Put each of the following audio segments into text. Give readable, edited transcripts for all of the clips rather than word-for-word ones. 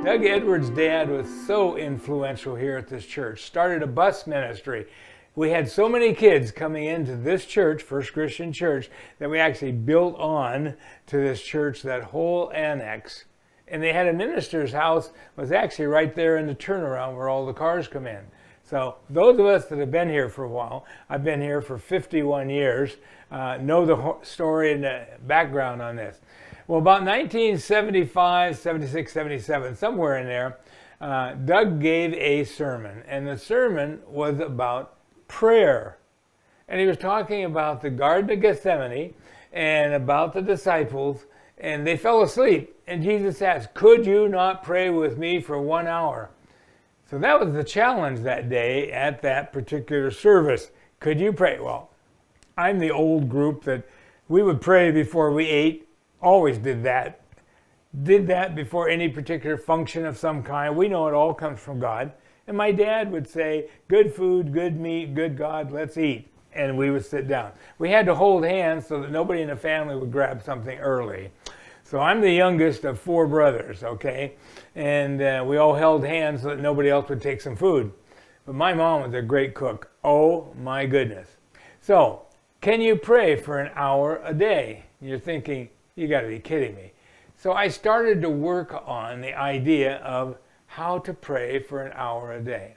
Doug Edwards' dad was so influential here at this church, started a bus ministry. We had so many kids coming into this church, First Christian Church, that we actually built on to this church, that whole annex. And they had a minister's house, was actually right there in the turnaround where all the cars come in. So those of us that have been here for a while, I've been here for 51 years, know the story and the background on this. Well, about 1975, 76, 77, somewhere in there, Doug gave a sermon, and the sermon was about prayer. And he was talking about the Garden of Gethsemane and about the disciples, and they fell asleep. And Jesus asked, "Could you not pray with me for 1 hour?" So that was the challenge that day at that particular service. Could you pray? Well, I'm the old group that we would pray before we ate. Always did that. Did that before any particular function of some kind. We know it all comes from God. And my dad would say, "Good food, good meat, good God, let's eat." And we would sit down. We had to hold hands so that nobody in the family would grab something early. So I'm the youngest of 4 brothers, okay? And we all held hands so that nobody else would take some food. But my mom was a great cook. Oh my goodness. So, can you pray for an hour a day? You're thinking, you got to be kidding me. So I started to work on the idea of how to pray for an hour a day.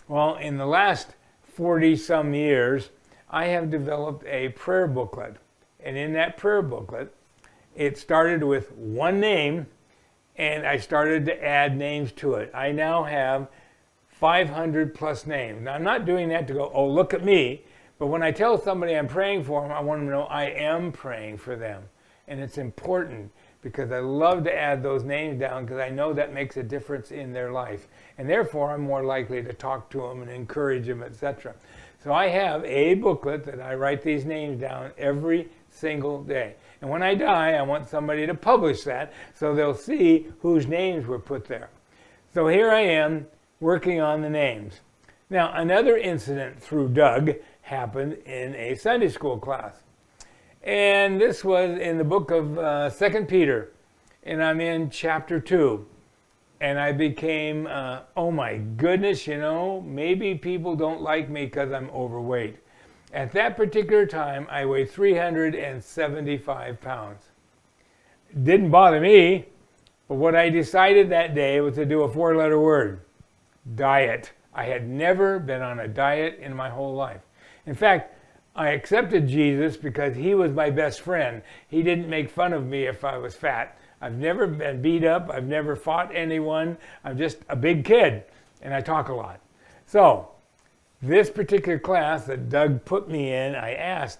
Well, in the last 40 some years, I have developed a prayer booklet. And in that prayer booklet, it started with one name, and I started to add names to it. I now have 500 plus names. Now, I'm not doing that to go, oh, look at me. But when I tell somebody I'm praying for them, I want them to know I am praying for them. And it's important because I love to add those names down because I know that makes a difference in their life. And therefore, I'm more likely to talk to them and encourage them, etc. So I have a booklet that I write these names down every single day. And when I die, I want somebody to publish that so they'll see whose names were put there. So here I am working on the names. Now, another incident through Doug happened in a Sunday school class. And this was in the book of 2 Peter. And I'm in chapter 2. And I became, oh my goodness, maybe people don't like me because I'm overweight. At that particular time, I weighed 375 pounds. Didn't bother me, but what I decided that day was to do a 4-letter word, diet. I had never been on a diet in my whole life. In fact, I accepted Jesus because he was my best friend. He didn't make fun of me if I was fat. I've never been beat up. I've never fought anyone. I'm just a big kid, and I talk a lot. So, this particular class that Doug put me in, I asked,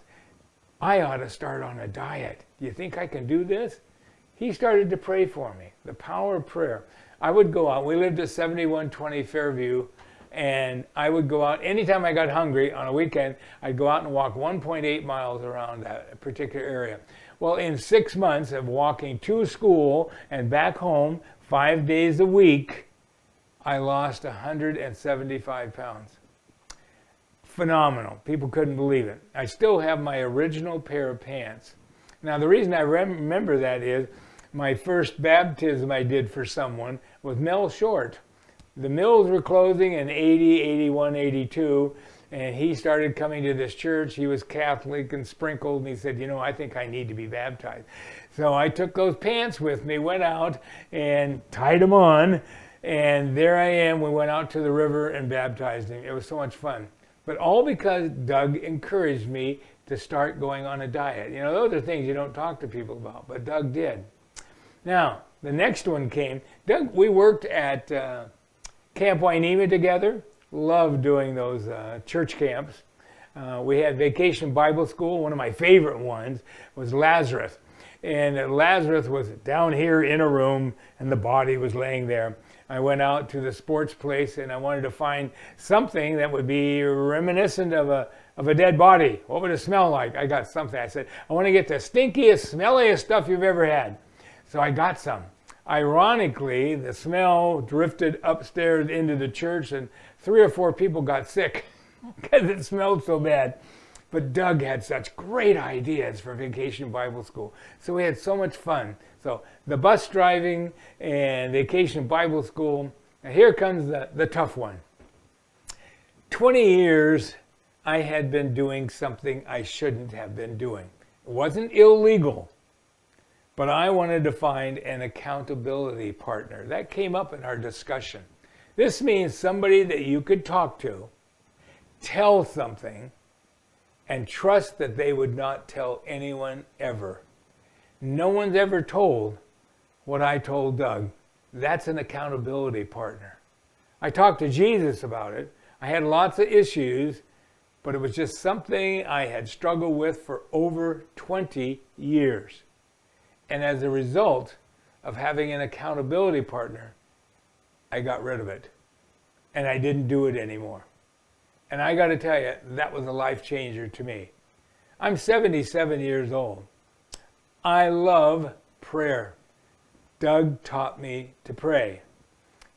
I ought to start on a diet. Do you think I can do this? He started to pray for me, the power of prayer. I would go out. We lived at 7120 Fairview, and I would go out anytime I got hungry on a weekend. I'd go out and walk 1.8 miles around that particular area. Well, in 6 months of walking to school and back home 5 days a week, I lost 175 pounds. Phenomenal. People couldn't believe it. I still have my original pair of pants. Now, the reason I remember that is my first baptism I did for someone was Mel Short. The mills were closing in 80, 81, 82, and he started coming to this church. He was Catholic and sprinkled, and he said, I think I need to be baptized. So I took those pants with me, went out and tied them on, and there I am. We went out to the river and baptized him. It was so much fun. But all because Doug encouraged me to start going on a diet. Those are things you don't talk to people about, but Doug did. Now, the next one came. Doug, we worked at Camp Wainema together. Loved doing those church camps. We had Vacation Bible School. One of my favorite ones was Lazarus. And Lazarus was down here in a room, and the body was laying there. I went out to the sports place, and I wanted to find something that would be reminiscent of a dead body. What would it smell like? I got something. I said, I want to get the stinkiest, smelliest stuff you've ever had. So I got some. Ironically, the smell drifted upstairs into the church, and 3 or 4 people got sick because it smelled so bad. But Doug had such great ideas for Vacation Bible School. So we had so much fun. So the bus driving and Vacation Bible School. Now here comes the tough one. 20 years I had been doing something I shouldn't have been doing. It wasn't illegal, but I wanted to find an accountability partner. That came up in our discussion. This means somebody that you could talk to, tell something, and trust that they would not tell anyone ever. No one's ever told what I told Doug. That's an accountability partner. I talked to Jesus about it. I had lots of issues, but it was just something I had struggled with for over 20 years. And as a result of having an accountability partner, I got rid of it. And I didn't do it anymore. And I got to tell you, that was a life changer to me. I'm 77 years old. I love prayer. Doug taught me to pray.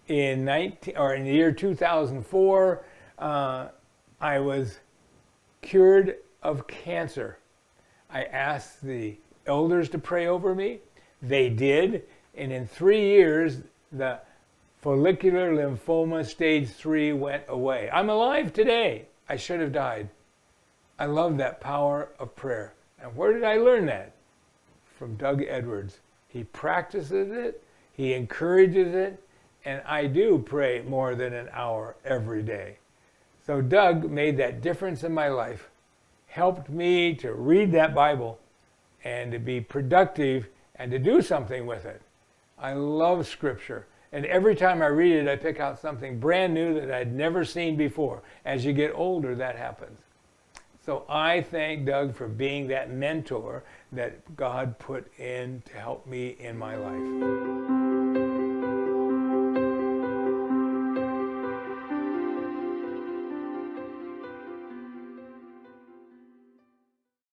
In the year 2004, I was cured of cancer. I asked the elders to pray over me. They did. And in 3 years, the follicular lymphoma stage 3 went away. I'm alive today. I should have died. I love that power of prayer. And where did I learn that? From Doug Edwards. He practices it, he encourages it, and I do pray more than an hour every day. So Doug made that difference in my life, helped me to read that Bible and to be productive and to do something with it. I love Scripture. And every time I read it, I pick out something brand new that I'd never seen before. As you get older, that happens. So I thank Doug for being that mentor that God put in to help me in my life.